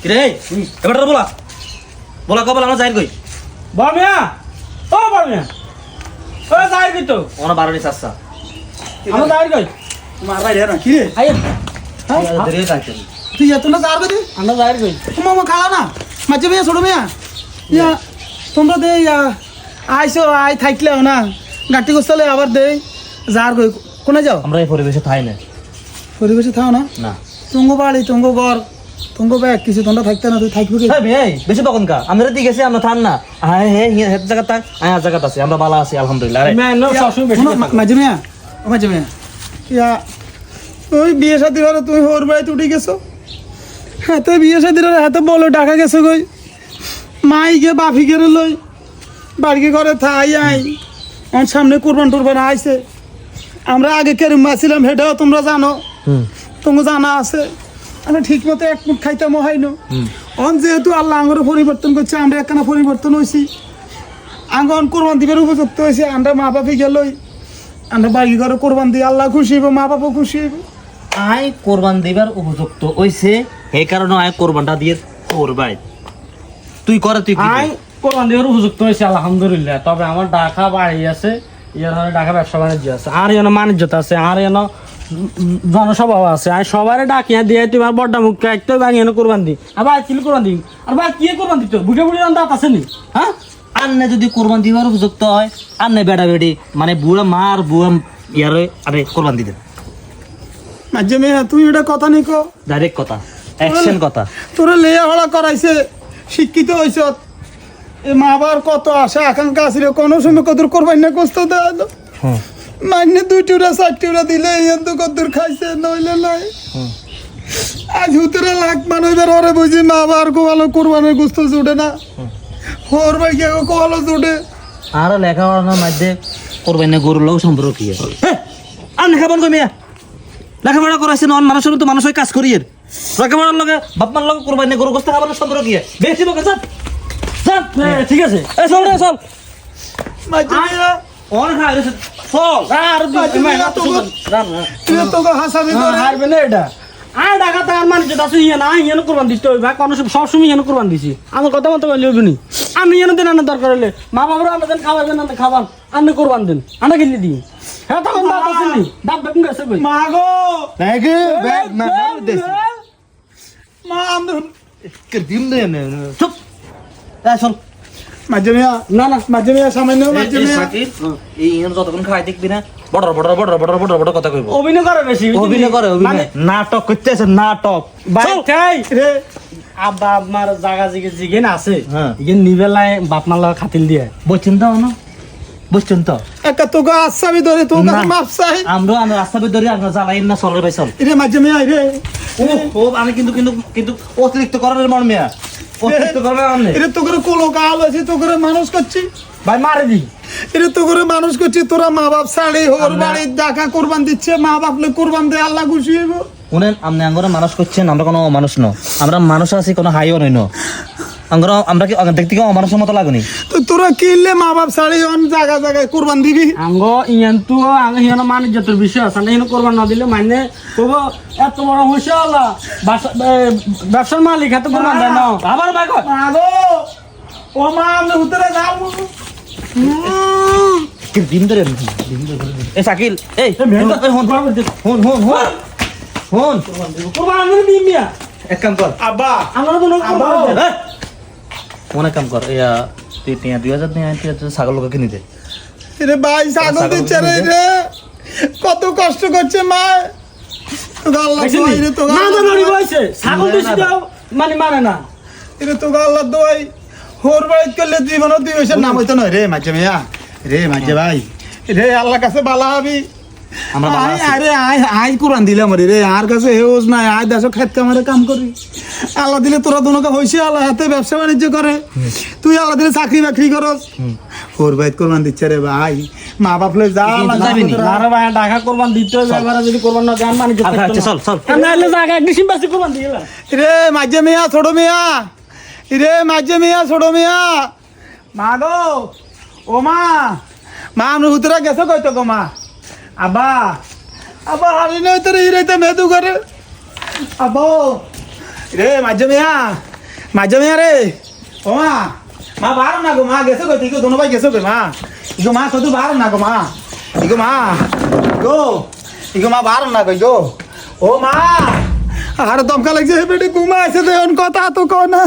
কিরে এবার বলা বলা কবল আমরা যাই কই বামিয়া ও বামিয়া ও যাই কই তো ওনা বারোনি চাচ্ছা আমরা যাই কই তোমার বাইরে না কি রে আয় দেরি যাইছেন তুই এত না যার কই আমরা যাই কই মামা খালা না মাঝে মেয়ে ছোট মেয়া ইয়া তোমরা দে ইয়া আইসো আই থাকলে না গাটি গোছালে আবার দে যার কই কোনে যাও আমরা এই পরিবেশে থাই না পরিবেশে থাও না না তুঙ্গ বাড়ি তুঙ্গ ঘর তুঙ্গ ব্যাগ কিছু তোমরা থাকতে না তুই থাকবি কি হ্যাঁ ভাই বেশি বকন কা আমরা দি গেছি আমরা থান না হ্যাঁ হ্যাঁ হেড জায়গা থাক আয়া জায়গা আছে আমরা ভালো আছি আলহামদুলিল্লাহ আরে मैं नो সবসময় বেশি কথা বলে। মাঝে মেয়া মাঝে মেয়া ইয়া তুই বিয়ে শাদী হলো তুই ওর বাড়িতে উঠে গেছো হাতে বিয়ে শাদী হলো হাতে বলো টাকা গেছো কই মাই গে বাফি গে লই বাড়ি ঘরে থাই আই আমার সামনে কুরবান টুরবান আইছে আমরা আগে কেরম মাছিলাম সেটাও তোমরা জানো তোমরা জানা আছে আমি ঠিক মতো এক মুখ খাইতাম হয়নো অন যেহেতু আল্লাহ আঙ্গরে পরিবর্তন করছে আমরা একখানা পরিবর্তন হয়েছি আঙ্গন কোরবান দিবের উপযুক্ত হয়েছে আমরা মা বাপি গেলই আমরা বাড়ি ঘরে কোরবান দিই আল্লাহ খুশি হইব মা বাবা খুশি হইব আই কোরবান দিবার উপযুক্ত হইছে এই কারণে আই কোরবানটা দিয়ে তোর ভাই তুই করে তুই কি আই কোরবান দেওয়ার উপযুক্ত হয়েছে আলহামদুলিল্লাহ তবে আমার ঢাকা বাড়ি আছে ইয়ার ঢাকা ব্যবসা বাণিজ্য আছে আর এনে বাণিজ্যতা আছে আর এনে জনসভা আছে আর সবারে ডাকিয়া দিয়ে তোমার বড়টা মুখ একটু ভাঙিয়ে কোরবান দি আবার কিলো কোরবান দি আর ভাই কি কোরবান দিত বুড়ে বুড়ে দাঁত আছে নি হ্যাঁ আন্নে যদি কোরবান দিবার উপযুক্ত হয় আন্নে বেড়া বেড়ি মানে বুড়া মার বুড়া ইয়ারে আরে কোরবান দিতে মাঝে মেয়ে তুই এটা কথা নেই কো ডাইরেক্ট কথা অ্যাকশন কথা তোরা লেয়া হলা করাইছে শিক্ষিত হয়েছ এ মা বাবার কত আশা আকাঙ্ক্ষা আছিল কোনো সময় কত করবাই না কষ্ট দেয় না হ্যাঁ মাইনে দুইটিরা চারটিরা দিলে এত কত খাইছে নইলে নাই আজ হুতরে লাখ মানুষের ওরে বুঝি মা বাবার কোয়ালো কোরবানের গুস্ত জুটে না ওর ভাই কে কোয়ালো জুটে আর লেখাপড়ার মধ্যে কোরবান না গরুর লোক সম্পর্ক কি আর লেখাপড়া কই মিয়া লেখাপড়া করাইছে নন মানুষের তো মানুষ কাজ করি এর লেখাপড়ার লগে বাপমার লগে কোরবান না গরু গোস্ত খাবার সম্পর্ক কি বেশি বকে যান যান ঠিক আছে এই চল রে চল মাঝে মেয়ে অন খাই রে চল আর মাঝে মেয়ে তুই তোকে হাসাবি করে হারবে না এটা আর ঢাকা তার বাণিজ্য আছে ইয়ে না ইয়ে কোরবান দিতে হবে ভাই কোনো সবসময় ইয়ে কোরবান দিছি আমার কথা মতো বললে হবে নি আমি ইয়ে দিন আনার দরকার হলে মা বাবার আমাদের খাওয়াবেন না খাবার আনে কোরবান দিন আনা কিনে দিই হ্যাঁ তখন দাঁত আছে নি দাঁত বেতন গেছে কই মা গো নাকি ব্যাগ না দেশি মা আমরা কে দিন দে না চুপ এই চল মাঝে মেয়ে না না মাঝে মেয়ে সামান্য মাঝে এই মেয়ে সাকির এই ইন যতক্ষণ খাই দেখবি না বড় বড় বড় বড় বড় বড় কথা কইব অভিনয় করে বেশি অভিনয় করে মানে অভিনয় নাটক করতেছে নাটক বাইটাই রে আব্বা আপনার জায়গা জিগে না আছে হ্যাঁ। ইগেন নিবেলায় বাপ মার লাগা খাতিল দিয়ে বুঝছেন তো না বুঝছেন তো একটা তোকে আসামি ধরে তোর কাছে না। মাপ চাই আমরা রাস্তা ধরে আমরা জ্বালাই না চলের ভাই চল রে মাঝে মেয়ে রে ও আমি কিন্তু কিন্তু কিন্তু অতিরিক্ত করার মন মিয়া অতিরিক্ত করার আমনে এটা তো করে কোলো কাল আছে তো করে মানুষ করছি ভাই মারে দি এটা তো করে মানুষ করছি তোরা মা বাপ ছাড়ে ওর বাড়ি দেখা কোরবান দিচ্ছে মা বাপ লে কোরবান দিয়ে আল্লাহ খুশি হইব শুনেন আপনি আঙ্গরা মানুষ করছেন আমরা কোনো মানুষ ন আমরা মানুষ আছি কোনো হাইও নই ন আঙ্গরা আমরা কি দেখতে কি মানুষের মতো লাগুনি তো তোরা কিনলে মা বাপ ছাড়ে অন জায়গা জায়গায় কোরবান দিবি আঙ্গ ইয়ান তো আঙ্গ হিয়ানো বাণিজ্যতের বিষয় আছে না হিয়ানো কোরবান না দিলে মানে কব এত বড় হইছে আল্লাহ ব্যবসার মালিক এত কোরবান দেয় না আবার ভাই কয় মা গো ও মা আমি উতরে যাও কি দিন ধরে এ শাকিল এই হন হন হন হন হন কোরবান আমি দিই মিয়া এক কাম কর আব্বা আমরা তো কোরবান দেয় মনে কাম কর ইয়া তুই 2000 নিয়ে আনতে ছাগল লোকে কিনে দে রে ভাই সাগর দিচ্ছে রে রে কত কষ্ট করছে মা তো আল্লাহ দোয়াই রে তো না না নড়ি বইছে ছাগল দিছি দাও মানে মানে না রে তো আল্লাহ দোয়াই হোর বাড়ি করলে জীবন দুই হইছে নাম হইতো না রে মাঝে মেয়া রে মাঝে ভাই রে আল্লাহ কাছে বালা হবি আমরা ভালো আছি আরে আই কোরআন দিলাম রে আর কাছে হেউজ নাই আই দেশ খেত কামারে কাম করি আল্লাহ দিলে তোরা দুনকা হইছে আল্লাহ হাতে ব্যবসা বাণিজ্য করে তুই আল্লাহ দিলে চাকরি বাকরি করস হোর বাইত কোরআন দিচ্ছে রে ভাই মা বাপ লে যা আল্লাহ যাবি নি? আরে ভাই টাকা কোরবান দিতে হবে এবারে যদি কোরবান না দেন মানে আচ্ছা চল চল না হলে জায়গা একদিন সিম্বাসি কোরবান দিয়ে গেলাম রে মাঝে মিয়া ছোট মিয়া রে মাঝে মিয়া ছোট মিয়া মা গো ও মা মা আমি হুতরা গেছো কইতো গো মা আবা আবা হারি নই তোর হিরাইতে মেদু করে আবো রে মাঝে মিয়া মাঝে মেয়ে রে ও মা বারো না গো মা গেছো গো ঠিক দোনো ভাই গেছো গো মা ইগো মা শুধু বারো না গো মা ইগো মা ইগো মা বারো না গো ইগো ও মা আর দমকা লাগছে বেটি ঘুমা আছে তো কথা তো কো না